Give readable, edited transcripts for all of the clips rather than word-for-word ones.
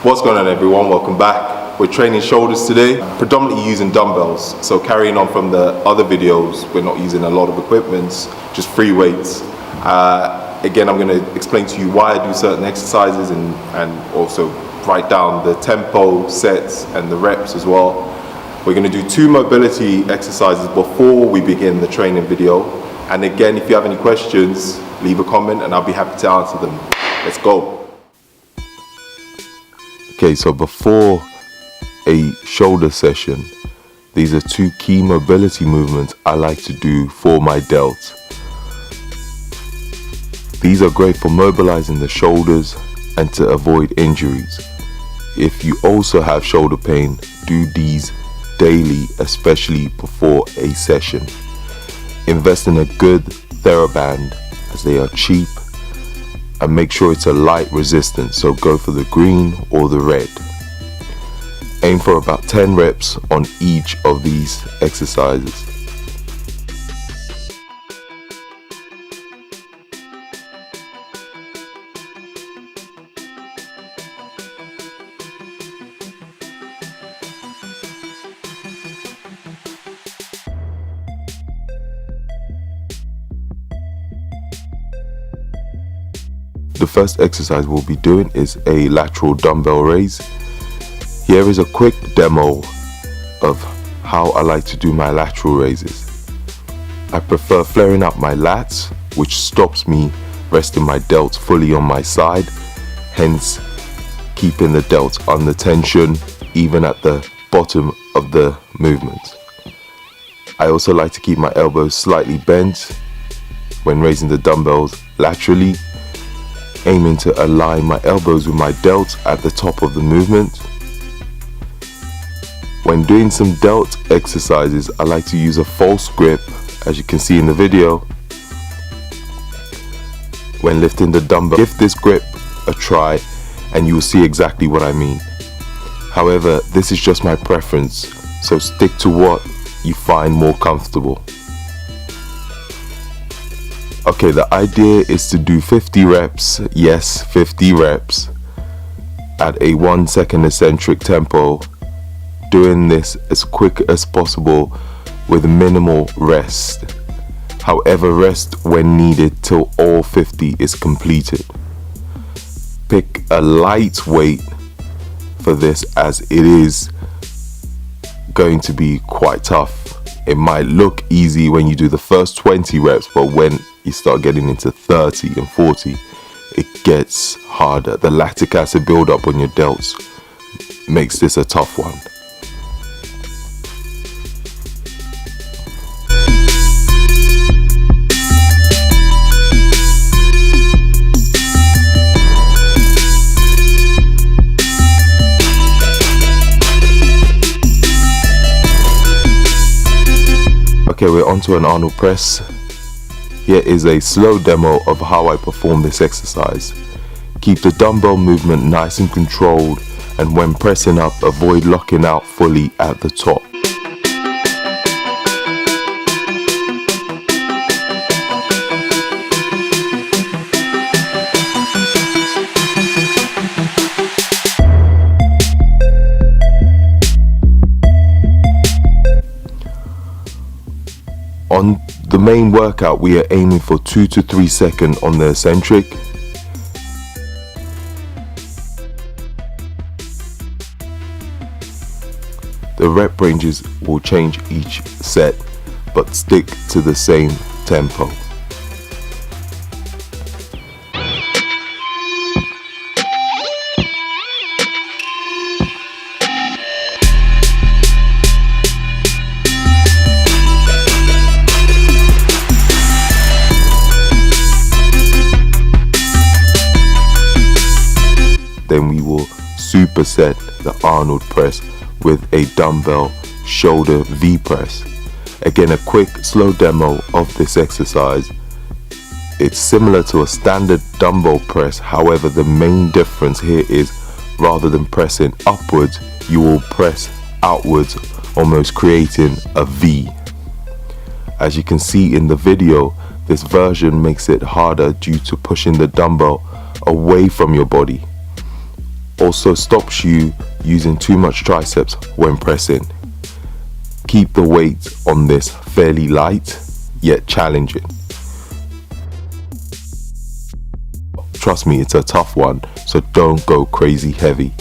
What's going on, everyone? Welcome back. We're training shoulders today, predominantly using dumbbells. So carrying on from the other videos, we're not using a lot of equipment, just free weights. Again, I'm going to explain to you why I do certain exercises and also write down the tempo, sets, and the reps as well. We're going to do 2 mobility exercises before we begin the training video. And again, if you have any questions, leave a comment and I'll be happy to answer them. Let's go. Okay, so before a shoulder session, these are 2 key mobility movements I like to do for my delts. These are great for mobilizing the shoulders and to avoid injuries. If you also have shoulder pain, do these daily, especially before a session. Invest in a good TheraBand as they are cheap, and make sure it's a light resistance, so go for the green or the red. Aim for about 10 reps on each of these exercises. The first exercise we'll be doing is a lateral dumbbell raise. Here is a quick demo of how I like to do my lateral raises. I prefer flaring up my lats, which stops me resting my delts fully on my side, hence keeping the delts under tension even at the bottom of the movement. I also like to keep my elbows slightly bent when raising the dumbbells laterally, aiming to align my elbows with my delts at the top of the movement. When doing some delt exercises, I like to use a false grip, as you can see in the video. When lifting the dumbbell, give this grip a try and you will see exactly what I mean. However, this is just my preference, so stick to what you find more comfortable. Okay, the idea is to do 50 reps, yes, 50 reps, at a 1 second eccentric tempo, doing this as quick as possible with minimal rest. However, rest when needed till all 50 is completed. Pick a light weight for this, as it is going to be quite tough. It might look easy when you do the first 20 reps, but when you start getting into 30 and 40, it gets harder. The lactic acid buildup on your delts makes this a tough one. Okay, we're onto an Arnold press. Here is a slow demo of how I perform this exercise. Keep the dumbbell movement nice and controlled, and when pressing up, avoid locking out fully at the top. On the main workout, we are aiming for 2 to 3 seconds on the eccentric. The rep ranges will change each set, but stick to the same tempo. Then we will superset the Arnold press with a dumbbell shoulder V press. Again, a quick slow demo of this exercise. It's similar to a standard dumbbell press, however the main difference here is rather than pressing upwards, you will press outwards, almost creating a V. As you can see in the video, this version makes it harder due to pushing the dumbbell away from your body. also stops you using too much triceps when pressing. Keep the weight on this fairly light yet challenging. Trust me, it's a tough one, so don't go crazy heavy.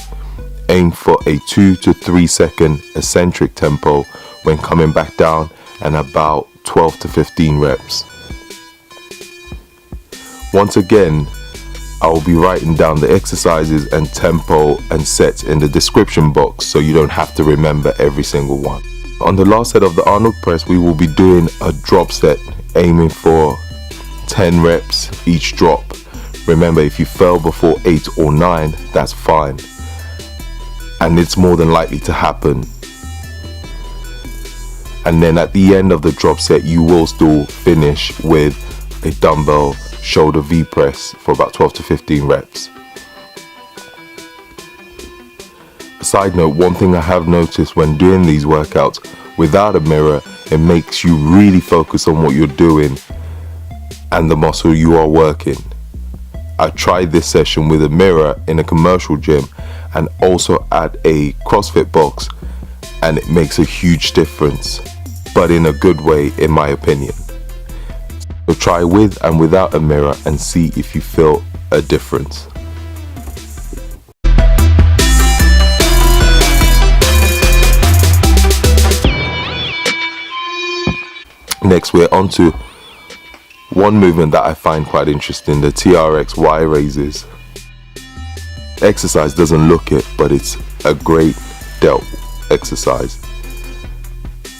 Aim for a 2 to 3 second eccentric tempo when coming back down, and about 12 to 15 reps. Once again, I will be writing down the exercises and tempo and sets in the description box so you don't have to remember every single one. On the last set of the Arnold press, we will be doing a drop set, aiming for 10 reps each drop. Remember, if you fell before 8 or 9, that's fine, and it's more than likely to happen. And then at the end of the drop set, you will still finish with a dumbbell shoulder V press for about 12 to 15 reps. Side note, one thing I have noticed when doing these workouts without a mirror, it makes you really focus on what you're doing and the muscle you are working. I tried this session with a mirror in a commercial gym and also at a CrossFit box, and it makes a huge difference, but in a good way in my opinion. So try with and without a mirror and see if you feel a difference. Next, we're on to one movement that I find quite interesting, the TRX Y raises. Exercise doesn't look it, but it's a great delt exercise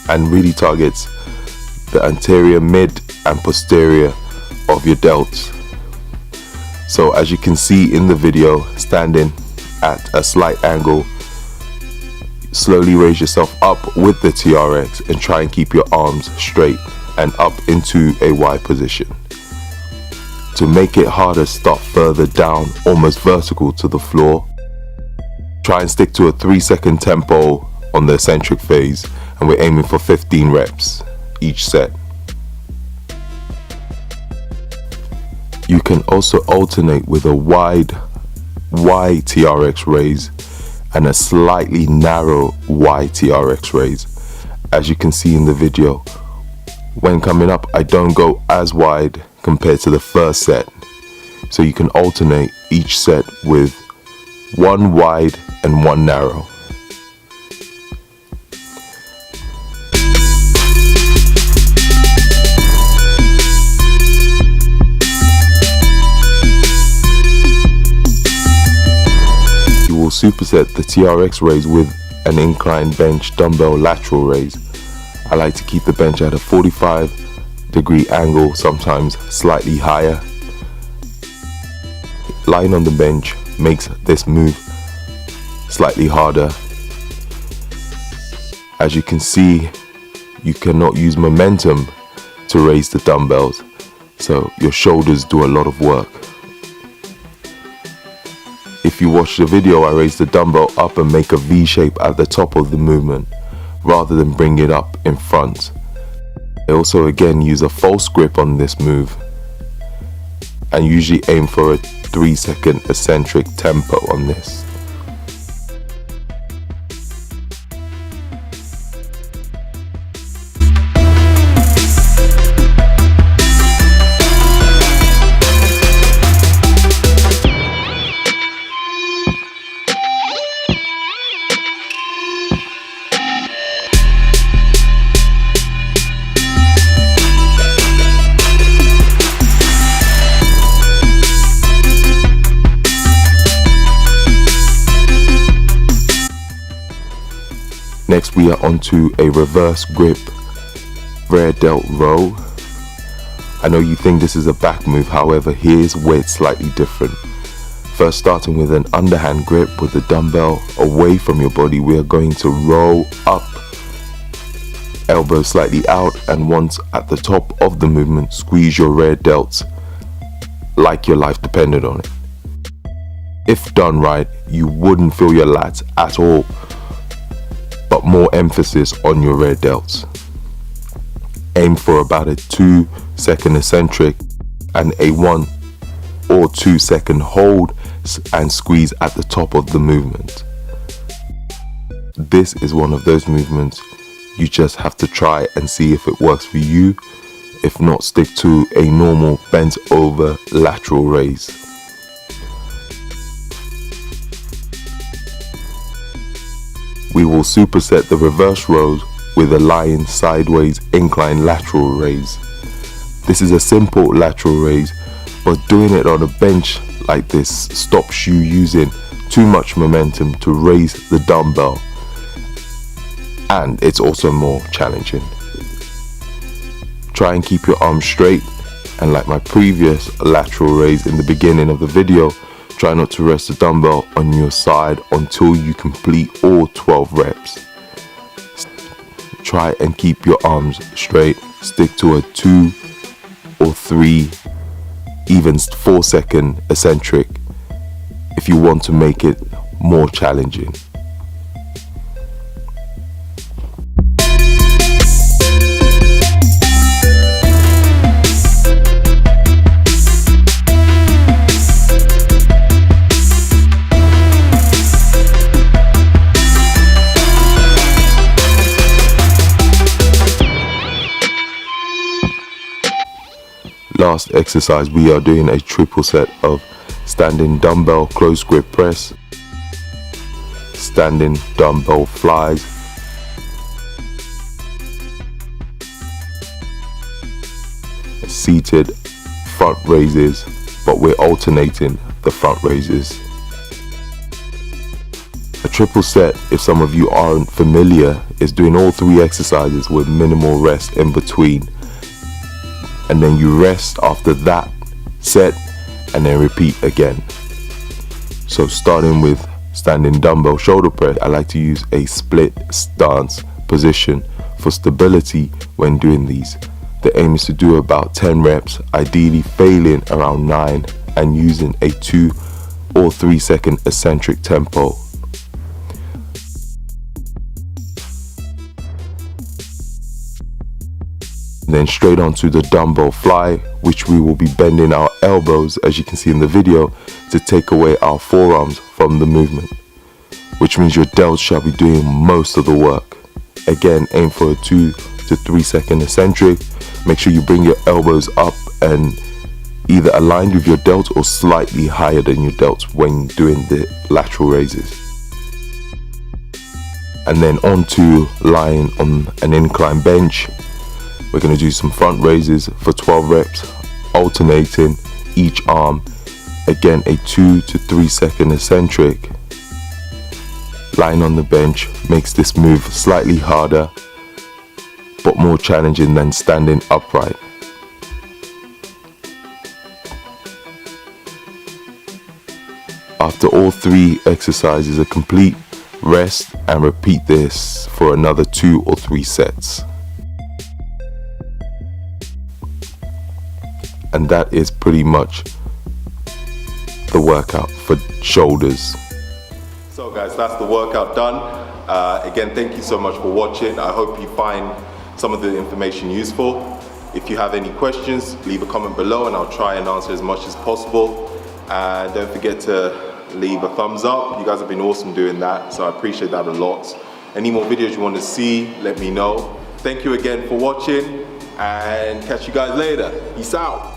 and really targets the anterior, mid and posterior of your delts. So as you can see in the video, standing at a slight angle, slowly raise yourself up with the TRX and try and keep your arms straight and up into a Y position. To make it harder, start further down, almost vertical to the floor. Try and stick to a 3-second tempo on the eccentric phase, and we're aiming for 15 reps each set. You can also alternate with a wide Y TRX raise and a slightly narrow Y TRX raise. As you can see in the video, when coming up, I don't go as wide compared to the first set, so you can alternate each set with one wide and one narrow. You will superset the TRX raise with an incline bench dumbbell lateral raise. I like to keep the bench at a 45-degree angle, sometimes slightly higher. Lying on the bench makes this move slightly harder. As you can see, you cannot use momentum to raise the dumbbells, so your shoulders do a lot of work. If you watch the video, I raise the dumbbell up and make a V shape at the top of the movement, rather than bring it up in front. I also again use a false grip on this move and usually aim for a 3-second eccentric tempo on this. Next, we are onto a reverse grip rear delt row. I know you think this is a back move, however, here's where it's slightly different. First, starting with an underhand grip with the dumbbell away from your body, we are going to roll up, elbow slightly out, and once at the top of the movement, squeeze your rear delts like your life depended on it. If done right, you wouldn't feel your lats at all, but more emphasis on your rear delts. Aim for about a 2-second eccentric and a 1 or 2 second hold, and squeeze at the top of the movement. This is one of those movements you just have to try and see if it works for you. If not, stick to a normal bent over lateral raise. We will superset the reverse rows with a lying sideways incline lateral raise. This is a simple lateral raise, but doing it on a bench like this stops you using too much momentum to raise the dumbbell, and it's also more challenging. Try and keep your arms straight, and like my previous lateral raise in the beginning of the video, try not to rest the dumbbell on your side until you complete all 12 reps. Try and keep your arms straight. Stick to a 2 or 3, even 4-second eccentric if you want to make it more challenging. Last exercise, we are doing a triple set of standing dumbbell close grip press, standing dumbbell flies, seated front raises, but we're alternating the front raises. A triple set, if some of you aren't familiar, is doing all 3 exercises with minimal rest in between, and then you rest after that set and then repeat again. So starting with standing dumbbell shoulder press, I like to use a split stance position for stability when doing these. The aim is to do about 10 reps, ideally failing around 9 and using a 2 or 3 second eccentric tempo. Then straight onto the dumbbell fly, which we will be bending our elbows, as you can see in the video, to take away our forearms from the movement, which means your delts shall be doing most of the work. Again, aim for a 2 to 3 second eccentric. Make sure you bring your elbows up and either aligned with your delts or slightly higher than your delts when doing the lateral raises. And then onto lying on an incline bench. We're going to do some front raises for 12 reps, alternating each arm. Again, a 2 to 3 second eccentric. Lying on the bench makes this move slightly harder, but more challenging than standing upright. After all 3 exercises are complete, rest and repeat this for another 2 or 3 sets. And that is pretty much the workout for shoulders. So guys, that's the workout done. Again, thank you so much for watching. I hope you find some of the information useful. If you have any questions, leave a comment below and I'll try and answer as much as possible. And don't forget to leave a thumbs up. You guys have been awesome doing that, so I appreciate that a lot. Any more videos you want to see, let me know. Thank you again for watching and catch you guys later. Peace out.